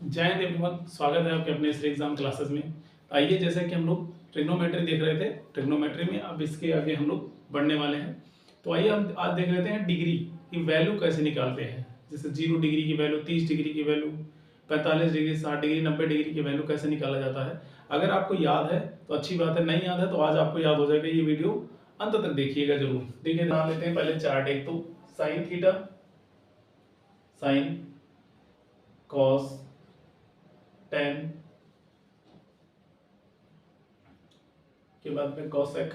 जय हिंद एवरीवन, स्वागत है आपके अपने इस एग्जाम क्लासेस में। आइए, जैसे कि हम लोग ट्रिग्नोमेट्री देख रहे थे, ट्रिग्नोमेट्री में अब इसके आगे हम लोग बढ़ने वाले हैं। तो आइए हम आज देख लेते हैं डिग्री की वैल्यू कैसे निकालते हैं। जैसे 0 डिग्री की वैल्यू, 30 डिग्री की वैल्यू, 45 डिग्री, 60 डिग्री, 90 डिग्री की वैल्यू कैसे निकाला जाता है। अगर आपको याद है तो अच्छी बात है, नहीं याद है तो आज आपको याद हो जाएगा। ये वीडियो अंत तक देखिएगा जरूर। देखिए, बना लेते हैं पहले चार्ट एक। तो sine theta, sine, cos, tan के बाद में कॉसेक,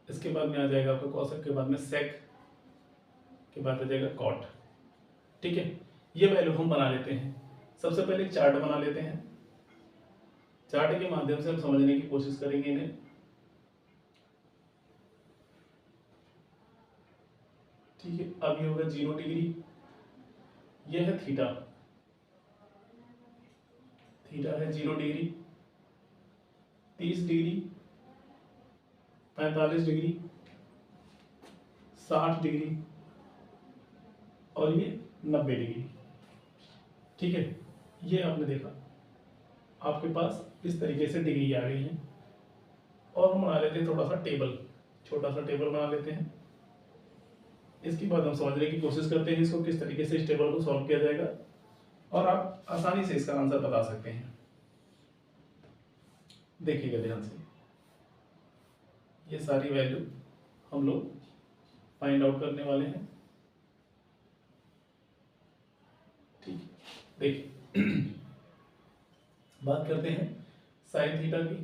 इसके बाद में आ जाएगा आपका कॉसेक के बाद में सेक, के बाद आ जाएगा कॉट। ठीक है, ये वैल्यू हम बना लेते हैं। सबसे पहले एक चार्ट बना लेते हैं। चार्ट के माध्यम से हम समझने की कोशिश करेंगे इन्हें। ठीक है, अब ये होगा 0 डिग्री, ये है थीटा, थीटा है 0 डिग्री, 30 डिग्री, 45 डिग्री, 60 डिग्री और ये 90 डिग्री। ठीक है, ये आपने देखा, आपके पास इस तरीके से डिग्री आ गई है। और हम बना लेते हैं थोड़ा सा टेबल, छोटा सा टेबल बना लेते हैं। इसके बाद हम समझने की कोशिश करते हैं इसको किस तरीके से इस टेबल को सॉल्व किया जाएगा, और आप आसानी से इसका आंसर बता सकते हैं। देखिएगा ध्यान से, ये सारी वैल्यू हम लोग फाइंड आउट करने वाले हैं। ठीक, देखिए बात करते हैं साइन थीटा की।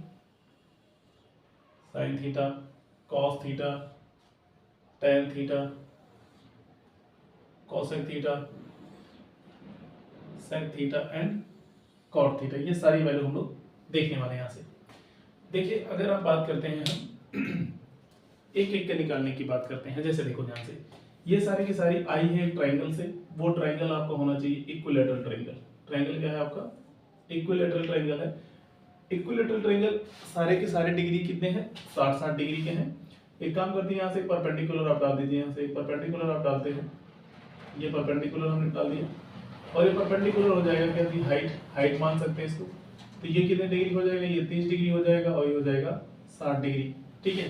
Sine theta, cos theta, tan theta, cosec theta, sec theta and cot theta, ये सारी वैल्यू हम लोग देखने वाले हैं यहाँ से। देखिए, अगर आप बात करते हैं, हम एक एक के निकालने की बात करते हैं। जैसे देखो ध्यान से, ये सारी की सारी आई है एक ट्राइंगल से। वो ट्राइंगल आपका होना चाहिए इक्विलेटरल ट्राइंगल। ट्राइंगल क्या है आपका? इक्विलेटरल ट्राइंगल है। इक्विलेटरल ट्राइंगल सारे के सारे डिग्री कितने हैं? 60-60 डिग्री के हैं। एक काम करते हैं, यहाँ से परपेंडिकुलर आप डाल दीजिए। यहाँ से एक परपेंडिकुलर आप डालते हैं, ये परपेंडिकुलर हमने डाल दिया, और ये परपेंडिकुलर हो जाएगा क्या थी? हाइट मान सकते हैं इसको। तो ये कितने डिग्री हो जाएगा? ये 30 डिग्री हो जाएगा, और ये हो जाएगा 60 डिग्री। ठीक है,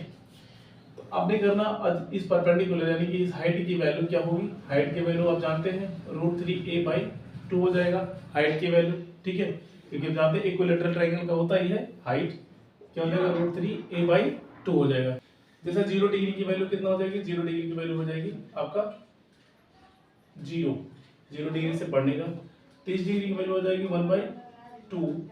तो आपने करना आज इस परपेंडिकुलर यानी कि इस हाइट की वैल्यू क्या होगी? हाइट की वैल्यू आप जानते हैं, √3a/2 हो जाएगा हाइट की वैल्यू। ठीक है, क्योंकि जानते हैं इक्विलेटरल ट्रायंगल का होता ही है हाइट, क्या हो जाएगा? √3a/2 हो जाएगा। जैसे 0 डिग्री की वैल्यू कितना हो जाएगी? 0 डिग्री की वैल्यू हो जाएगी आपका 0 डिग्री से बढ़ने का। 30 डिग्री की वैल्यू हो जाएगी 1/2,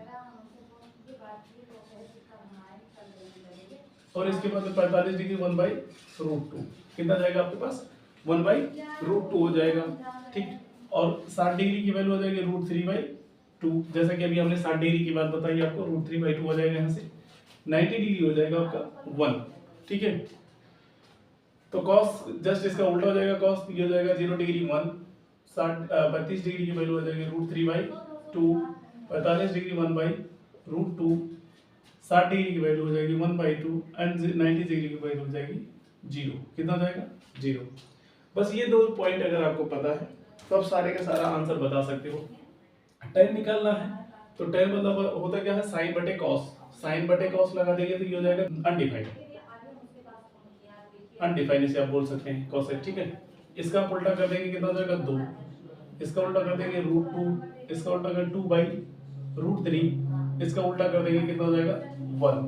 और इसके बाद 45 डिग्री 1/√2, कितना जाएगा आपके पास? 1/√2 हो जाएगा। ठीक, और 60 डिग्री की वैल्यू हो जाएगी √3/2। जैसा कि अभी हमने 60 डिग्री की बात बताई आपको, √3/2 हो जाएगा। यहाँ से 90 डिग्री हो जाएगा आपका 1। ठीक है, तो कॉस जस्ट इसका उल्टा हो जाएगा। कॉस ये हो जाएगा 0 डिग्री 1, 35 डिग्री की वैल्यू हो जाएगी √3/2, 45 डिग्री 1/√2, 60 डिग्री की वैल्यू हो जाएगी 1/2, एंड 90 डिग्री की वैल्यू हो जाएगी 0। कितना हो जाएगा? 0। बस ये दो पॉइंट अगर आपको पता है तो आप सारे का सारा आंसर बता सकते हो। टेन निकालना है तो टेन मतलब होता क्या है? साइन बटे कॉस। साइन बटे कॉस लगा देंगे तो ये हो जाएगा अनडिफाइंड। अनडिफाइंड इसे आप बोल सकते हैं कॉसेक। ठीक है, इसका आप उल्टा कर देंगे, कितना हो जाएगा? 2। इसका उल्टा कर देंगे √2, इसका उल्टा कर 2/√3, इसका उल्टा कर देंगे, कितना हो जाएगा? 1।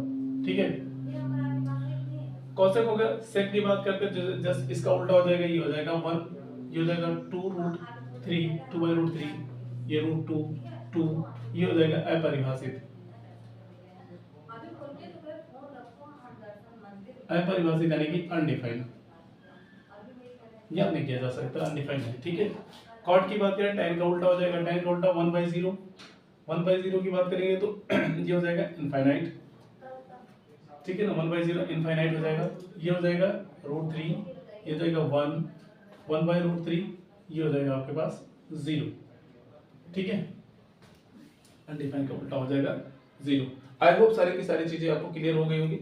ठीक है, कॉसेक हो गया। सेक की बात करते हैं, जस्ट इसका उल्टा हो जाएगा, ये हो जाएगा 1, ये हो जाएगा 2√3, 2/√3, ये √2, 2, ये हो जाएगा अपरिभाषित। अपरिभाषित यानी कि अनडिफाइंड, ये आपने किया जा सकता है, अनडिफाइंड है। ठीक है, कॉट की बात करें, tan का उल्टा हो जाएगा, tan का उल्टा 1/0। 1/0 की बात करेंगे तो ये हो जाएगा इनफाइनाइट। ठीक है ना, 1/0 इनफाइनाइट हो जाएगा। ये हो जाएगा √3, ये हो जाएगा 1, 1/√3, ये हो जाएगा आपके पास 0। ठीक है, अनडिफाइंड का उल्टा हो जाएगा 0। आई होप सारी की सारी चीजें आपको क्लियर हो गई होगी।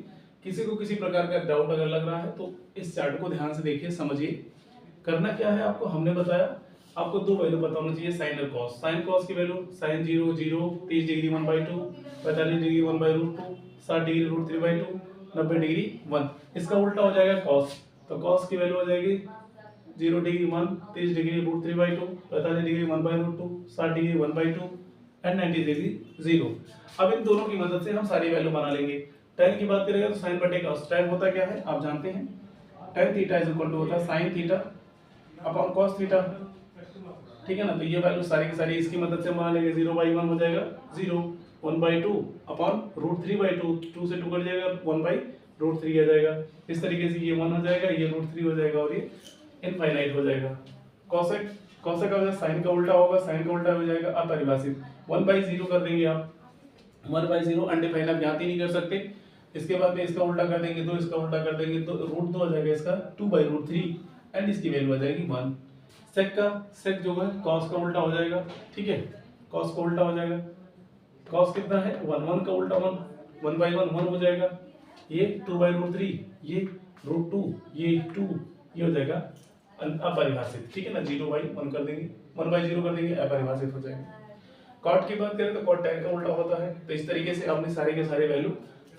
किसी को किसी प्रकार का डाउट अगर लग रहा है तो इस चार्ट को ध्यान से देखिए, समझिए। करना क्या है आपको, हमने बताया आपको दो वैल्यू पता होना चाहिए, साइन और कॉस। साइन कॉस की value sine 0 0, 30 degree 1/2, 45 degree 1/√2, 60 degree √3/2, 90 degree 1। इसका उल्टा हो जाएगा कॉस, तो कॉस की वैल्यू हो जाएगी 0 degree 1, 30 degree √3/2, 45 degree 1/√2, 60 degree 1/2 and 90 degree 0। अब इन दोनों की मदद से हम सारी वैल्यू बना लेंगे। tan की बात करेंगे तो साइन बटे कॉस। tan होता क्या है आप जानते हैं, tan theta is equal to होता है sine theta upon cos theta, ठीक है ना। तो ये वैल्यू सारी की सारी इसकी मदद से बना लेंगे। 0/1 हो जाएगा 0, 1/2 अपॉन √3/2, 2 से 2 कट जाएगा, 1/√3 आ जाएगा। इस तरीके से ये 1 हो जाएगा, ये √3 हो जाएगा और ये इनफाइनाइट हो जाएगा। कॉसेक, कॉसेक का साइन का उल्टा होगा, साइन का उल्टा हो जाएगा अपरिभाषित। 1/0 कर देंगे आप, 1/0 अनडिफाइन आप ज्ञात ही नहीं कर सकते। इसके बाद में इसका उल्टा कर देंगे तो इसका उल्टा कर देंगे तो √2 हो जाएगा इसका 2/√3 एंड इसकी वैल्यू आ जाएगी 1। सेक का, सेक जो है कॉस का उल्टा हो जाएगा, ठीक है, कॉस का उल्टा हो जाएगा। कॉस कितना है 1, 1 का उल्टा 1, 1/1 1 हो जाएगा, ये 2/√3, ये √2, ये 2, ये हो जाएगा अपरिभाषित, ठीक है ना। 0/1 कर देंगे, 1/0 कर देंगे, अपरिभाषित हो जाएगा। कॉट की बात करें तो कॉट tan का उल्टा होता है। तो इस तरीके से आपने सारे के सारे वैल्यू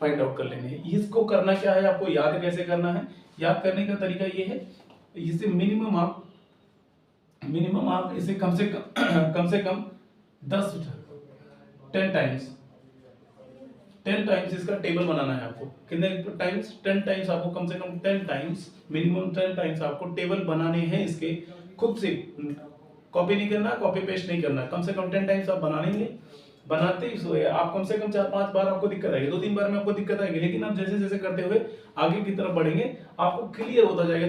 फाइंड आउट कर लेने हैं। इसको करना क्या है, आपको याद कैसे करना है, याद करने का तरीका ये है, इसे मिनिमम आप इसे कम से कम 10 टाइम्स इसका टेबल बनाना है आपको। कितने टाइम्स, 10 टाइम्स आपको, कम से कम 10 टाइम्स, मिनिमम 10 टाइम्स आपको टेबल बनाने हैं इसके, खुद से कॉपी नहीं करना, कॉपी पेस्ट नहीं करना, कम से कम 10 टाइम्स आप बनाएंगे। बनाते ही सोए आप कम से कम 4-5 बार आपको दिक्कत आएगी, 2-3 बार में आपको दिक्कत आएगी, लेकिन आप जैसे जैसे करते हुए आगे की तरफ बढ़ेंगे आपको क्लियर होता जाएगा।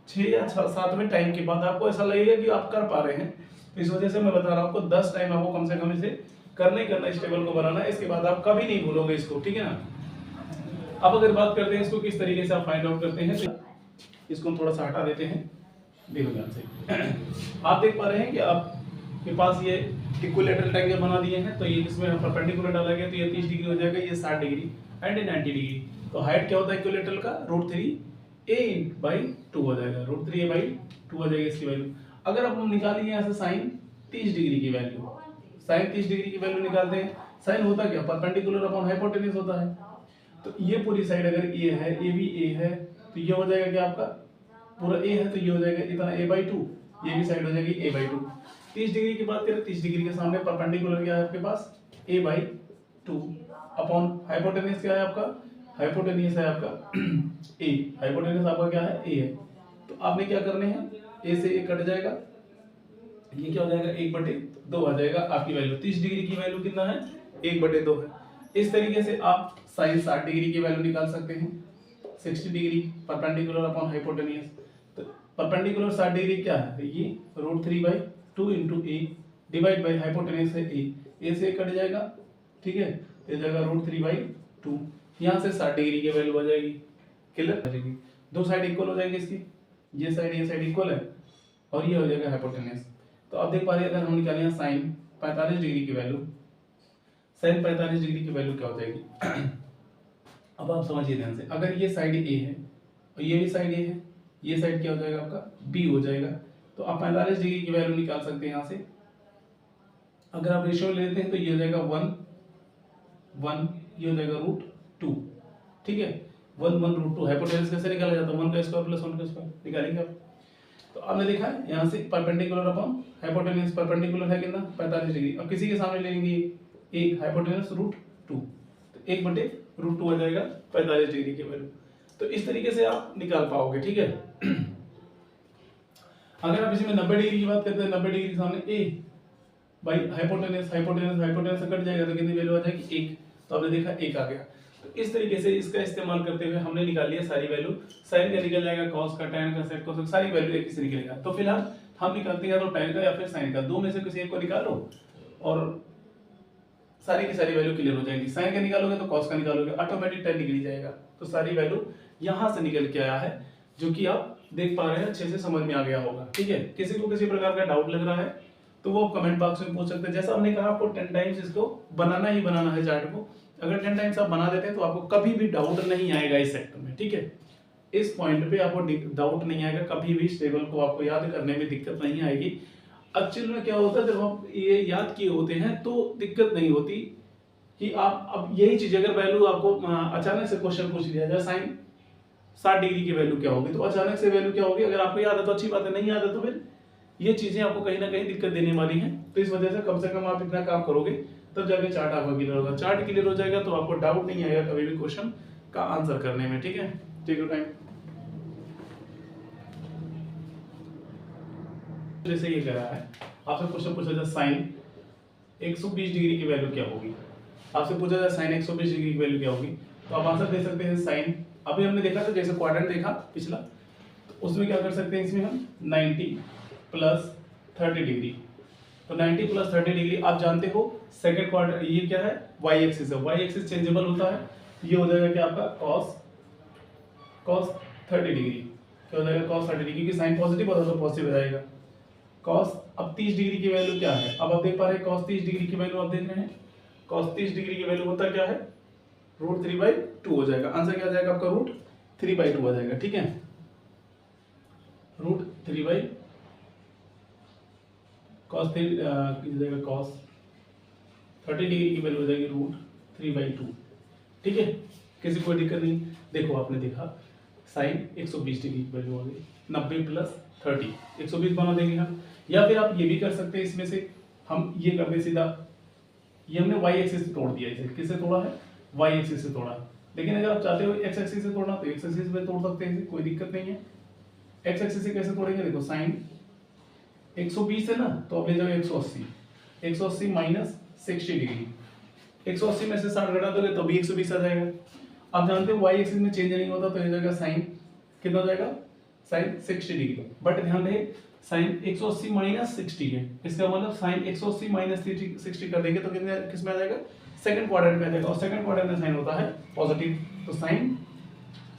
6 या 7वें टाइम के बाद आपको ऐसा लगेगा कि आप कर पा रहे हैं। तो इस वजह से मैं बता रहा हूँ आपको 10 टाइम आपको कम से कम इसे करना ही करना, इस टेबल को बनाना है। इसके बाद आप कभी नहीं भूलोगे इसको, ठीक है ना। अब अगर बात करते हैं इसको किस तरीके से आप फाइंड आउट करते हैं, तो इसको हम थोड़ा सा हटा देते हैं, देखो ध्यान से। आप देख पा रहे हैं कि आपके पास ये इक्विलैटरल ट्रायंगल बना दिए हैं, तो ये इसमें परपेंडिकुलर डाला गया, तो ये 30 डिग्री हो जाएगा, ये 60 डिग्री एंड 90 डिग्री। तो हाइट क्या होता है इक्विलैटरल का, √3a/2 हो जाएगा, √3a/2 हो जाएगी इसकी वैल्यू। अगर अब हम निकालेंगे यहाँ से साइन 30 डिग्री की वैल्यू, साइन 30 डिग्री की वैल्यू निकालते हैं। साइन होता क्या, परपेंडिकुलर अपॉन हाइपोटेन्यूज होता है। तो ये पूरी साइड अगर ए है, ए भी ए है, तो ये हो जाएगा क्या आपका पूरा ए है, तो ये हो जाएगा इतना a/2, ये भी साइड हो जाएगी a/2। 30 डिग्री की बात करें, 30 डिग्री के सामने परपेंडिकुलर क्या है आपके पास, a/2 अपॉन हाइपोटेन्यूज क्या है आपका, हाइपोटेन्यूज है आपका a, हाइपोटेन्यूज आपका क्या है a है। तो आपने क्या करने हैं, a से a कट जाएगा, ये क्या हो जाएगा 1/2 आ जाएगा आपकी वैल्यू। 30 डिग्री की वैल्यू कितना है 1/2 है। इस तरीके से आप साइन 60 डिग्री की वैल्यू निकाल सकते हैं, 60 डिग्री परपेंडिकुलर अपॉन हाइपोटेन्यूज। तो परपेंडिकुलर 60 डिग्री क्या है, ये √3/2 into a divide by hypotenuse है a से कट जाएगा, ठीक है, ये जाएगा √3/2। यहाँ से 60 डिग्री की वैल्यू आ जाएगी, क्लियर हो जाएगी, दो साइड इक्वल हो जाएगी इसकी, ये साइड इक्वल है और ये हो जाएगा हाइपोटेन्यूज। तो आप देख पा रहे हैं अगर हम निकालें साइन 45 डिग्री की वैल्यू, साइन 45 डिग्री की वैल्यू क्या हो जाएगी अब आप समझिए ध्यान से। अगर ये साइड ए है और ये भी साइड ए है, ये साइड क्या हो जाएगा आपका बी हो जाएगा। तो आप 45 डिग्री की वैल्यू निकाल सकते हैं यहाँ से। अगर आप रेशियो लेते हैं तो ये हो जाएगा 1, ये हो जाएगा √2, ठीक है, 1 √2। हाइपोटेन्यूज कैसे निकाला जाता है, 1 का स्क्वायर प्लस 1 का स्क्वायर निकालेंगे आप। तो आपने देखा है यहाँ से परपेंडिकुलर अपॉन हाइपोटेन्यूज, परपेंडिकुलर है कितना 45 डिग्री। अब किसी के सामने लेंगे एक हाइपोटेन्यूज √2, तो 1/√2 आ जाएगा 45 डिग्री की वैल्यू। तो इस तरीके से आप निकाल पाओगे, ठीक है। अगर आप इसी में 90 डिग्री की बात करते हैं, 90 डिग्री के सामने a बाई हाइपोटेन्यूज से कट जाएगा, तो कितनी वैल्यू आ जाएगी 1। तो आपने देखा 1 आ गया। तो इस तरीके से इसका इस्तेमाल करते हुए हमने निकाल लिया सारी वैल्यू। साइन का निकल जाएगा, कॉस का, tan का, सेक का, सारी वैल्यू एक से निकलेगा। तो फिलहाल हम निकालते हैं तो tan का या फिर साइन का, दो में से किसी एक को निकालो और सारी की सारी वैल्यू क्लियर हो जाएगी। साइन का निकालोगे तो कॉस का निकालोगे, ऑटोमेटिक tan निकल जाएगा। तो सारी वैल्यू यहाँ से निकल के आया है, जो कि आप देख पा रहे हैं, अच्छे से समझ में आ गया होगा, ठीक है। किसी को किसी प्रकार का डाउट लग रहा है तो वो कमेंट बॉक्स में पूछ सकते हैं। जैसा हमने कहा आपको 10 टाइम्स इसको बनाना ही बनाना है चार्ट को। अगर 10 टाइम्स आप बना देते हैं तो आपको कभी भी डाउट नहीं आएगा इस सेक्टर में, ठीक है। इस पॉइंट पे आपको डाउट नहीं आएगा, कभी भी इस टेबल को आपको याद करने में दिक्कत नहीं आएगी। एक्चुअल में क्या होता है, जब हम ये याद किए होते हैं तो दिक्कत नहीं होती कि आप अब यही चीज अगर वैल्यू आपको अचानक से क्वेश्चन पूछ लिया जाए साइन 60 डिग्री की वैल्यू क्या होगी, तो अचानक से वैल्यू क्या होगी, अगर आपको याद है तो अच्छी बात है, नहीं याद है तो फिर ये चीजें आपको कहीं ना कहीं दिक्कत देने वाली हैं। तो इस वजह से कम आप इतना काम करोगे तब जाके चार्ट आपका क्लियर होगा। चार्ट क्लियर हो जाएगा तो आपको डाउट नहीं आएगा कभी भी क्वेश्चन का आंसर करने में। ठीक है, टेक योर टाइम। जैसे ये कह रहा है, आपसे क्वेश्चन पूछा जाए साइन 120 डिग्री की वैल्यू क्या होगी, आपसे पूछा जाए साइन 120 डिग्री की वैल्यू क्या होगी, तो आप आंसर दे सकते हैं साइन, अभी हमने देखा था जैसे क्वाड्रेंट देखा पिछला, तो उसमें क्या कर सकते हैं, इसमें हम 90 प्लस 30 डिग्री, तो 90 प्लस 30 डिग्री आप जानते हो सेकंड क्वाड्रेंट, ये क्या है वाई एक्सिस है, वाई एक्सिस चेंजेबल होता है, ये हो जाएगा क्या आपका cos 30 डिग्री, क्या हो जाएगा cos 30 डिग्री, क्योंकि साइन पॉजिटिव होता है तो पॉजिटिव हो जाएगा cos। अब 30 डिग्री की वैल्यू क्या है, अब आप देख पा रहे हैं cos 30 डिग्री की वैल्यू आप देख रहे हैं, cos 30 डिग्री की वैल्यू होता क्या है, √3/2 हो जाएगा, आंसर क्या आ जाएगा आपका √3/2 हो जाएगा। ठीक है, √3 cos 30 डिग्री की वैल्यू हो जाएगी √3/2। ठीक है, किसी कोई दिक्कत नहीं। देखो आपने देखा साइन 120 डिग्री की वैल्यू हो गई, 90 प्लस 30 120 बना देंगे हम, या फिर आप ये भी कर सकते हैं, इसमें से हम ये कर दे सीधा, ये हमने y एक्सिस तोड़ दिया, इसे किससे तोड़ा है, y एक्सिस से तोड़ा, लेकिन अगर आप चाहते हो x एक्सिस से तोड़ना तो x एक्सिस पे तोड़ सकते हैं, कोई दिक्कत नहीं है। x एक्सिस से कैसे तोड़ेंगे, देखो साइन 120 है ना, तो अब ले जाओ 180 माइनस 60 डिग्री, 180 में से 60 घटा दोगे तो भी 120 आ जाएगा। आप जानते हो y एक्सिस में चेंज नहीं होता, तो ये जाएगा साइन कितना हो जाएगा, साइन 60 डिग्री, बट ध्यान रहे साइन 180 माइनस 60 है, इसका मतलब साइन 180 माइनस 60 कर देंगे तो कितने किसमें आ जाएगा, सेकंड क्वाड्रेंट में आ जाएगा, और सेकंड क्वाड्रेंट में साइन होता है पॉजिटिव, तो साइन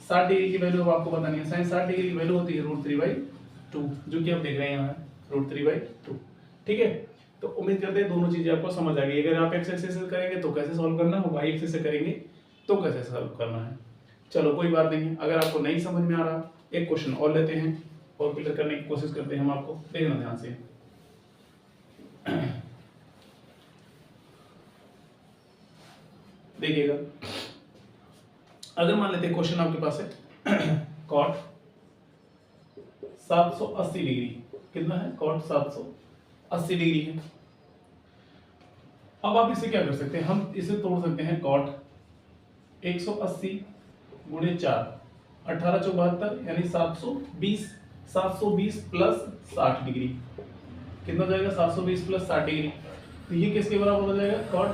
60 डिग्री की वैल्यू आपको बतानी है, साइन 60 डिग्री की वैल्यू होती है √3/2, जो कि आप देख रहे हैं यहाँ √3/2। ठीक है, तो उम्मीद करते हैं दोनों चीजें आपको समझ आ गई। अगर आप x एक्सिस से करेंगे तो कैसे सॉल्व करना है, y एक्सिस से करेंगे तो कैसे सॉल्व करना है। चलो कोई बात नहीं है, अगर आपको नहीं समझ में आ रहा, एक क्वेश्चन और लेते हैं और क्लियर करने की कोशिश करते हैं हम, आपको देखना ध्यान से। देखिएगा, अगर मान लेते हैं क्वेश्चन आपके पास है cot 780 डिग्री, कितना है cot 780 डिग्री है। अब आप इसे क्या कर सकते हैं, हम इसे तोड़ सकते हैं, cot 180 गुणे 4 18 74 यानी 720 प्लस 60 डिग्री, कितना हो जाएगा 720 प्लस 60 डिग्री, तो ये किसके बराबर हो जाएगा, cot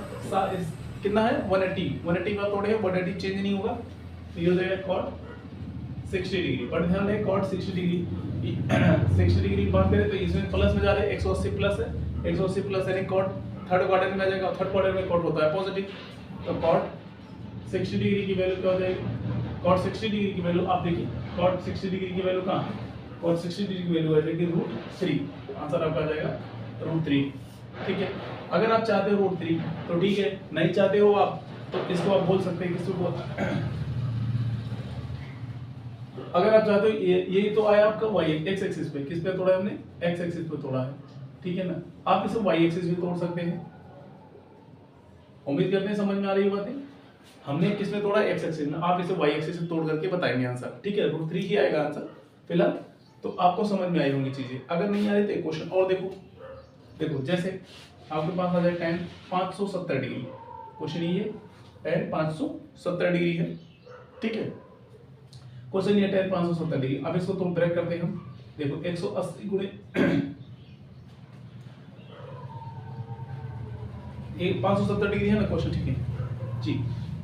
कितना है 180 में तोड़े 180 चेंज नहीं होगा, तो ये हो जाएगा cot 60 डिग्री। बट ध्यान रहे cot 60 डिग्री 60 डिग्री की बात करें तो इसमें प्लस में जा रहे हैं, 180 प्लस है, 180 प्लस यानी cot थर्ड क्वाड्रेंट में आ जाएगा, थर्ड क्वाड्रेंट में cot होता है पॉजिटिव, तो cot 60 डिग्री की वैल्यू क्या हो जाएगी, cot 60 डिग्री की वैल्यू आप देखिए, cot 60 डिग्री की वैल्यू कहाँ है, cot 60 डिग्री की वैल्यू आ जाएगी √3, आंसर आपका आ जाएगा √3। ठीक है, अगर आप चाहते हो √3 तो ठीक है, नहीं चाहते हो आप तो इसको आप बोल सकते हैं, किसको अगर आप चाहते हो यही तो आया आपका y x एक्सिस पे, किस पे तोड़ा है हमने, x एक्सिस पे तोड़ा है, ठीक है ना, आप इसे y एक्सिस भी तोड़ सकते हैं। उम्मीद करते हैं समझ में आ रही है बातें, हमने किस में तोड़ा x एक्सिस में, आप इसे y एक्सिस से तोड़ करके बताएंगे आंसर। ठीक है, √3 ही आएगा आंसर फिलहाल, तो आपको समझ में आई होंगी चीजें। अगर नहीं आ रही तो एक क्वेश्चन और देखो जैसे आपके पास आ जाए tan 570 डिग्री, क्वेश्चन ये tan 570 डिग्री है। ठीक है, क्वेश्चन ये tan 570 डिग्री, अब इसको तो ब्रेक करते हैं हम, देखो 180 गुणे 570 डिग्री है ना क्वेश्चन, ठीक है जी,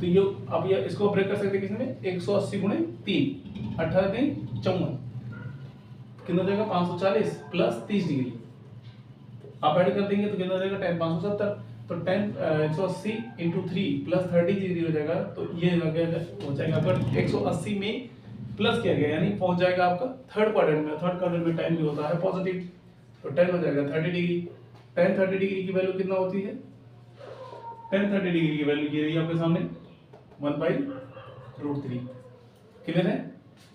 तो ये अब ये इसको ब्रेक कर सकते हैं किसमें, 180 गुणे 3 18 3 54, कितना हो जाएगा 540 प्लस 30 डिग्री, आप ऐड कर देंगे तो कितना हो जाएगा tan 570, तो tan 180 इंटू 3 प्लस 30 डिग्री हो जाएगा, तो ये हो जाएगा अगर 180 में प्लस किया गया यानी पहुंच जाएगा आपका थर्ड क्वाड्रेंट में, थर्ड क्वाड्रेंट में tan भी होता है पॉजिटिव, तो tan हो जाएगा 30 डिग्री, tan 30 डिग्री की वैल्यू कितना होती है, tan 30 डिग्री की वैल्यू ये रही आपके सामने 1/√3, क्लियर है।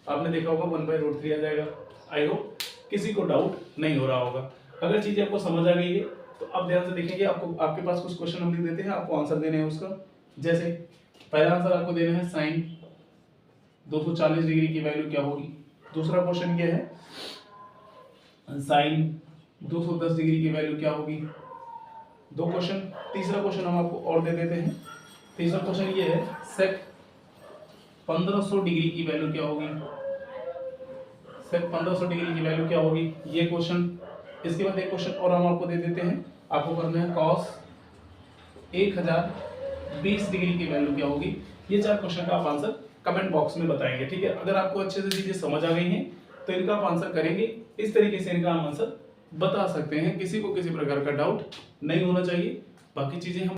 आपने देखा होगा 1/√3 आ जाएगा। आई होप किसी को डाउट नहीं हो रहा होगा। अगर चीजें आपको समझ आ गई है तो आप ध्यान से देखेंगे, आपको आपके पास कुछ क्वेश्चन हम लिख देते हैं, आपको आंसर देने हैं उसका। जैसे पहला आंसर आपको देना है साइन 240 डिग्री की वैल्यू क्या होगी। दूसरा क्वेश्चन ये है साइन 210 डिग्री की वैल्यू क्या होगी। दो क्वेश्चन। तीसरा क्वेश्चन हम आपको और दे देते हैं। तीसरा क्वेश्चन ये है सेक 1500 डिग्री की वैल्यू क्या होगी। सेक 1500 डिग्री की वैल्यू क्या होगी, ये क्वेश्चन। इसके बाद एक क्वेश्चन और हम आपको दे देते हैं, आपको करना है कॉस 1020 डिग्री की वैल्यू क्या होगी। ये 4 क्वेश्चन का आप आंसर कमेंट बॉक्स में बताएंगे, ठीक है। अगर आपको अच्छे से चीजें समझ आ गई हैं तो इनका आप आंसर करेंगे। इस तरीके से इनका हम आंसर बता सकते हैं, किसी को किसी प्रकार का डाउट नहीं होना चाहिए। बाकी चीजें हम